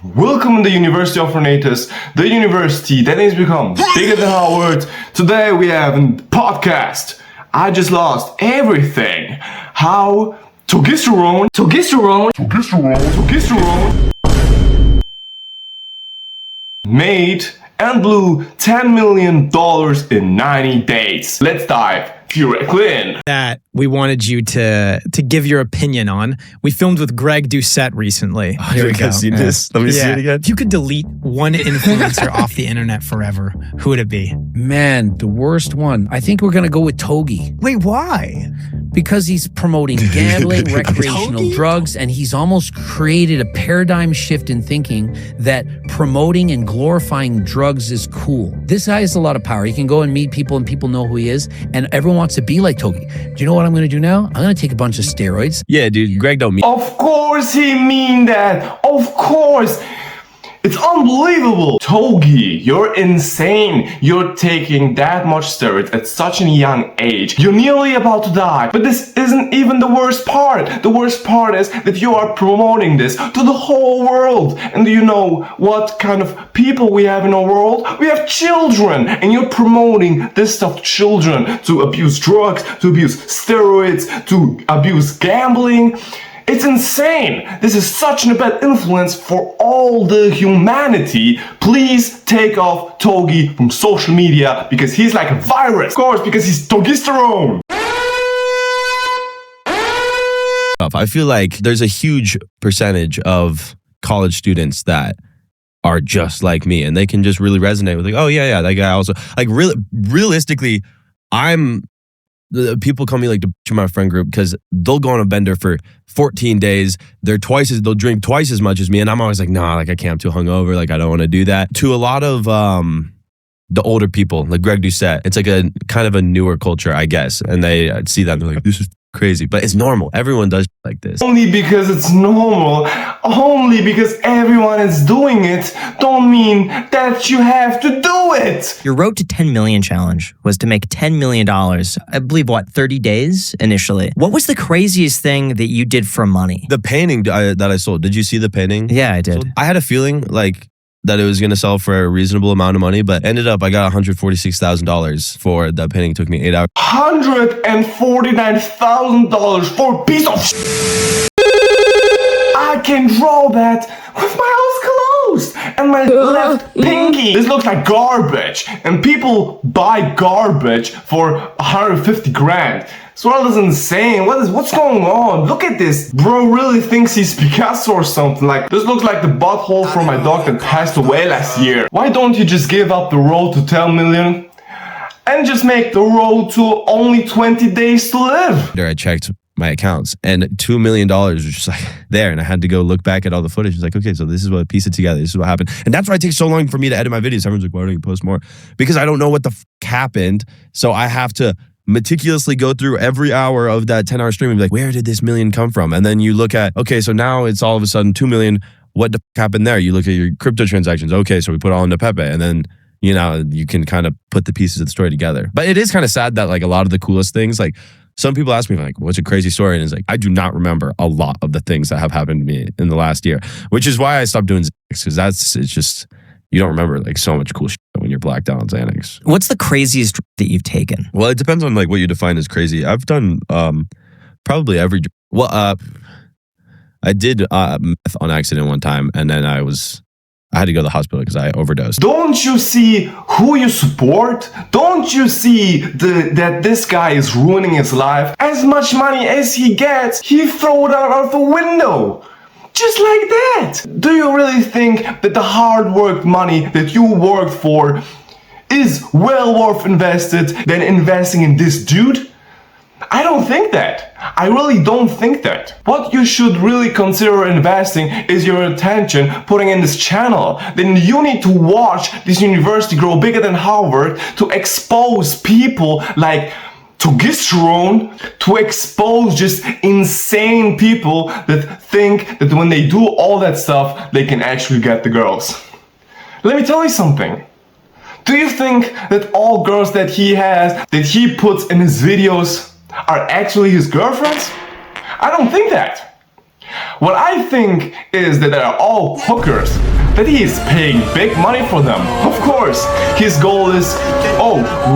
Welcome to the University of Renatus, the university that has become bigger than Howard. Today we have a podcast. I just lost everything. How Togi made and blew $10 million in 90 days. Let's dive directly in. That we wanted you to give your opinion on. We filmed with Greg Doucette recently. Here we go. See this? Let me see it again. If you could delete one influencer off the internet forever, who would it be? Man, the worst one. I think we're going to go with Togi. Wait, why? Because he's promoting gambling, recreational drugs, and he's almost created a paradigm shift in thinking that promoting and glorifying drugs is cool. This guy has a lot of power. He can go and meet people and people know who he is, and everyone wants to be like Togi. Do you know what I'm going to do now? I'm going to take a bunch of steroids. Yeah, dude, Greg don't mean. Of course he mean that. Of course. It's unbelievable. Togi, you're insane. You're taking that much steroids at such a young age. You're nearly about to die. But this isn't even the worst part. The worst part is that you are promoting this to the whole world. And do you know what kind of people we have in our world? We have children. And you're promoting this stuff to children to abuse drugs, to abuse steroids, to abuse gambling. It's insane. This is such a bad influence for all the humanity. Please take off Togi from social media because he's like a virus. Of course, because he's Togisterone. I feel like there's a huge percentage of college students that are just like me, and they can just really resonate with like, oh yeah, that guy also. Like realistically, people call me like to my friend group because they'll go on a bender for 14 days. They'll drink twice as much as me. And I'm always like, nah, like I can't, I'm too hungover. Like I don't want to do that. To a lot of the older people, like Greg Doucette, it's like a kind of a newer culture, I guess. And they see that and they're like, this is crazy, but it's normal. Everyone does like this. Only because it's normal, only because everyone is doing it, don't mean that you have to do it. Your road to 10 million challenge was to make $10 million, I believe, 30 days initially. What was the craziest thing that you did for money? The painting that I sold. Did you see the painting? Yeah, I did. So I had a feeling like that it was going to sell for a reasonable amount of money, but ended up I got $146,000 for that painting. It took me 8 hours. $149,000 for a piece of shit. I can draw that with my eyes closed and my left pinky. This looks like garbage, and people buy garbage for 150 grand. This world is insane. What's going on? Look at this. Bro really thinks he's Picasso or something. Like, this looks like the butthole from my dog that passed away last year. Why don't you just give up the road to 10 million and just make the road to only 20 days to live? I checked my accounts and $2 million was just like there, and I had to go look back at all the footage. It's like, okay, so this is what piece it together. This is what happened. And that's why it takes so long for me to edit my videos. Everyone's like, why don't you post more? Because I don't know what the happened. So I have to meticulously go through every hour of that 10-hour stream and be like, where did this million come from? And then you look at, okay, so now it's all of a sudden 2 million. What the happened there? You look at your crypto transactions. Okay, so we put it all into Pepe, and then you can kind of put the pieces of the story together. But it is kind of sad that like a lot of the coolest things, like some people ask me like, what's a crazy story? And it's like, I do not remember a lot of the things that have happened to me in the last year, which is why I stopped doing Xanax, because it's just, you don't remember like so much cool shit when you're blacked out on Xanax. What's the craziest that you've taken? Well, it depends on like what you define as crazy. I've done probably every, I did meth on accident one time, and then I had to go to the hospital because I overdosed. Don't you see who you support? Don't you see that this guy is ruining his life? As much money as he gets, he throw it out the window. Just like that. Do you really think that the hard worked money that you worked for is well worth invested than investing in this dude? I don't think that. I really don't think that. What you should really consider investing is your attention putting in this channel. Then you need to watch this university grow bigger than Harvard to expose people like Togisterone, to expose just insane people that think that when they do all that stuff, they can actually get the girls. Let me tell you something. Do you think that all girls that he puts in his videos are actually his girlfriends? I don't think that. What I think is that they're all hookers, that he is paying big money for them. Of course, his goal is,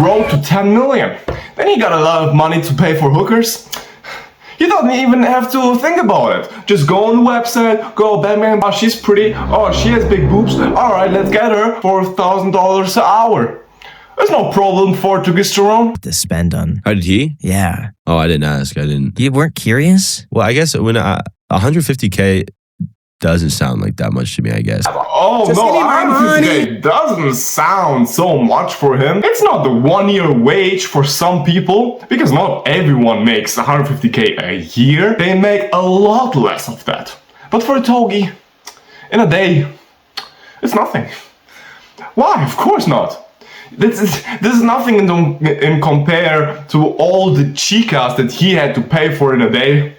road to 10 million. Then he got a lot of money to pay for hookers. You don't even have to think about it. Just go on the website, go, Batman, oh, she's pretty, oh, she has big boobs, alright, let's get her for $1,000 an hour. There's no problem for testosterone. To spend on. How did he? Yeah. Oh, I didn't ask. I didn't. You weren't curious? Well, I guess when 150K doesn't sound like that much to me, I guess. Oh Just no, give me my money. 150K doesn't sound so much for him. It's not the 1 year wage for some people, because not everyone makes 150K a year. They make a lot less of that. But for Togi, in a day, it's nothing. Why? Of course not. This is nothing in compare to all the chicas that he had to pay for in a day.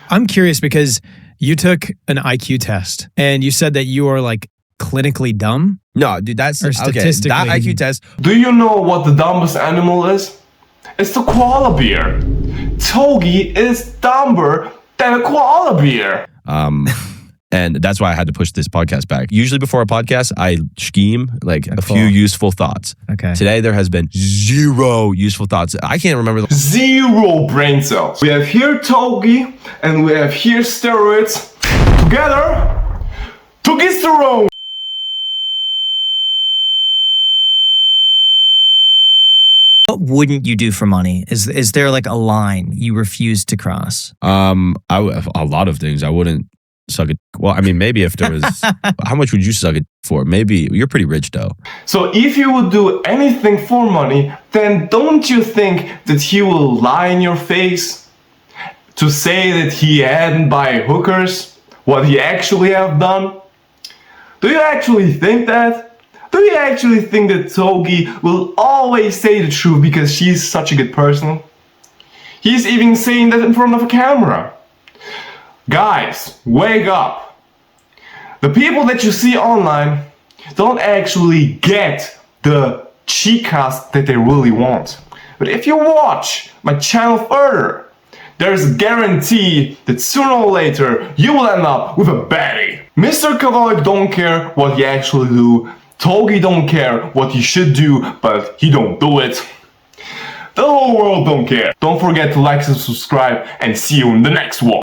I'm curious because you took an IQ test and you said that you are like clinically dumb. No, dude, that's Or okay. statistically. That IQ test. Do you know what the dumbest animal is? It's the koala bear. Togi is dumber than a koala bear. And that's why I had to push this podcast back. Usually before a podcast, I scheme like a few useful thoughts. Okay. Today, there has been 0 useful thoughts. I can't remember. 0 brain cells. We have here Togi and we have here steroids. Together, testosterone. What wouldn't you do for money? Is there like a line you refuse to cross? A lot of things. I wouldn't suck it. Well, I mean, maybe if there was, how much would you suck it for? Maybe you're pretty rich though. So if you would do anything for money, then don't you think that he will lie in your face to say that he hadn't buy hookers, what he actually have done? Do you actually think that? Do you actually think that Togi will always say the truth because she's such a good person? He's even saying that in front of a camera. Guys, wake up. The people that you see online don't actually get the chicas that they really want. But if you watch my channel further, there's a guarantee that sooner or later you will end up with a baddie. Mr. Kavalik don't care what you actually do. Togi don't care what he should do, but he don't do it. The whole world don't care. Don't forget to like and subscribe, and see you in the next one.